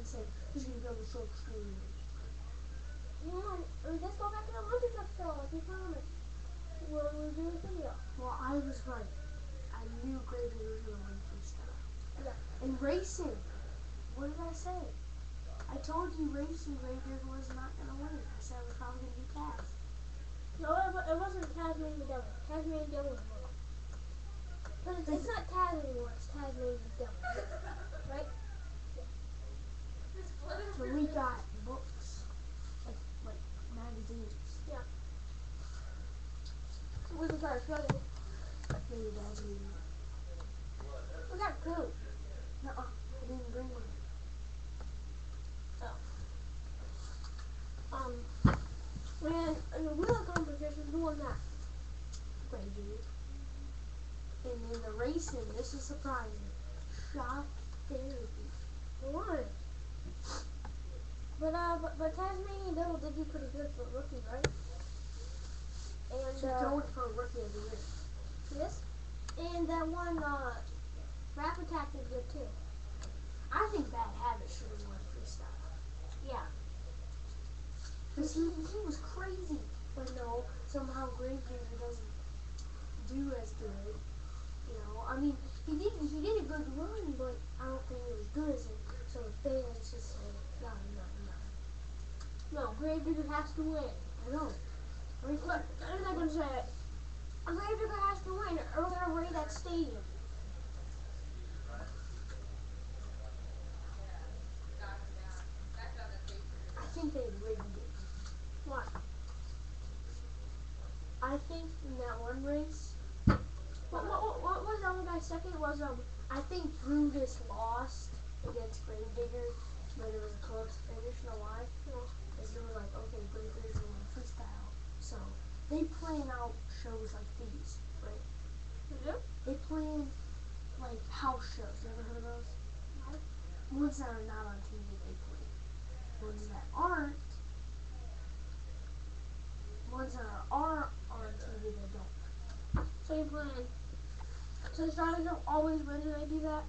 said, who's going to build the TheShockerStudios? Yeah, let's go back to the monster truck show, like we promised. We'll do a video. Well, I was right. I knew Gravedigger was going to win freestyle. Yeah. And racing. What did I say? I told you racing Gravedigger was not going to win. I said it was probably going to be Taz. No, it wasn't Tasmanian Devil. Tasmanian Devil was wrong. It's not Taz anymore, it's Tasmanian Devil. Right? So we got books, like magazines. Yeah. We can start struggling. Maybe that's me. We got food. I didn't bring one. And the wheel competition, who won that? Gravedigger. And in the racing, this is surprising. Shock therapy. Why? But Tasmanian Devil did do pretty good for a rookie, right? And She's going for a rookie of the year. yes. And that one Rap Attack did good too. I think Bad Habit should have won freestyle. Yeah. Because he was crazy. But no, somehow Gravedigger doesn't do as good. You know, I mean, he did a good run, but I don't think it was good as him. So the fans just say, no. No, Gravedigger has to win. I know. Look, I'm not gonna say it. Gravedigger has to win, or we're gonna raid that stadium. I think they rigged it. Why? I think in that one race, What was the other guy second? Was I think Brutus lost against Gravedigger, but it was a close finish. You know why? Because they were like, okay, Gravedigger's going to freestyle. So they plan out shows like these, right? They plan like house shows. You ever heard of those? Ones that are not on TV, they play. Ones that aren't on TV, they don't. So you plan. So the Stars don't always win when they do that?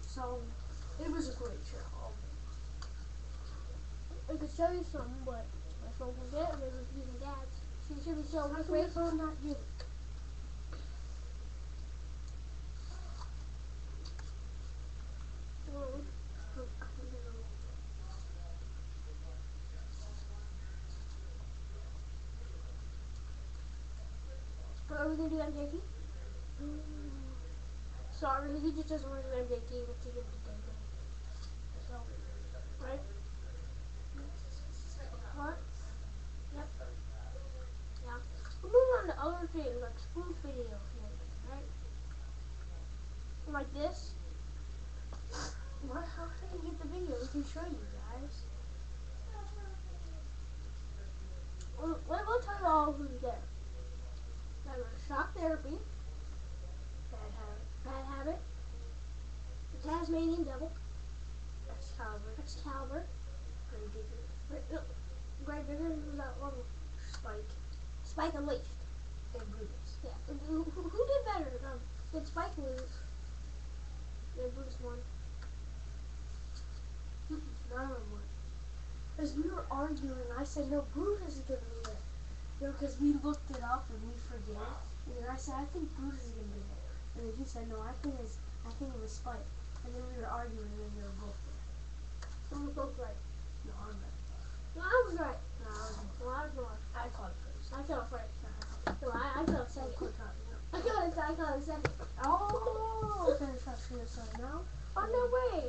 So it was a great show. I could show you some, but my phone can get it. Maybe using Dad's. She should be showing How this come your race. phone not good? Are we gonna do MJT? Sorry, he just doesn't want to do MJT, but he did the day. So, right? What? Yep. Yeah. We're moving on to other things, like spoof videos, right? Like this. What? How can you get the video? We can show you guys. We'll tell you all who's there. Shock Therapy. Bad Habit. The Tasmanian Devil. Excalibur. Gravedigger. Gravedigger was that one. Spike Unleashed. And Brutus. Yeah. Who did better? Did Spike lose? Did Brutus won? None of them won. Because we were arguing, I said, no, Brutus is going to be there. You know, because we looked it up and we forget. And then I said, I think Brutus is going to be there. And then he said, no, I think it was Spike. And then we were arguing and then they were both there. So we were both right. No, I'm right. No, I was right. No, I was wrong. Well, I was wrong. I called it first. I called it first. No, I called it second. I called it second. Oh, finish up here, so now. On their way.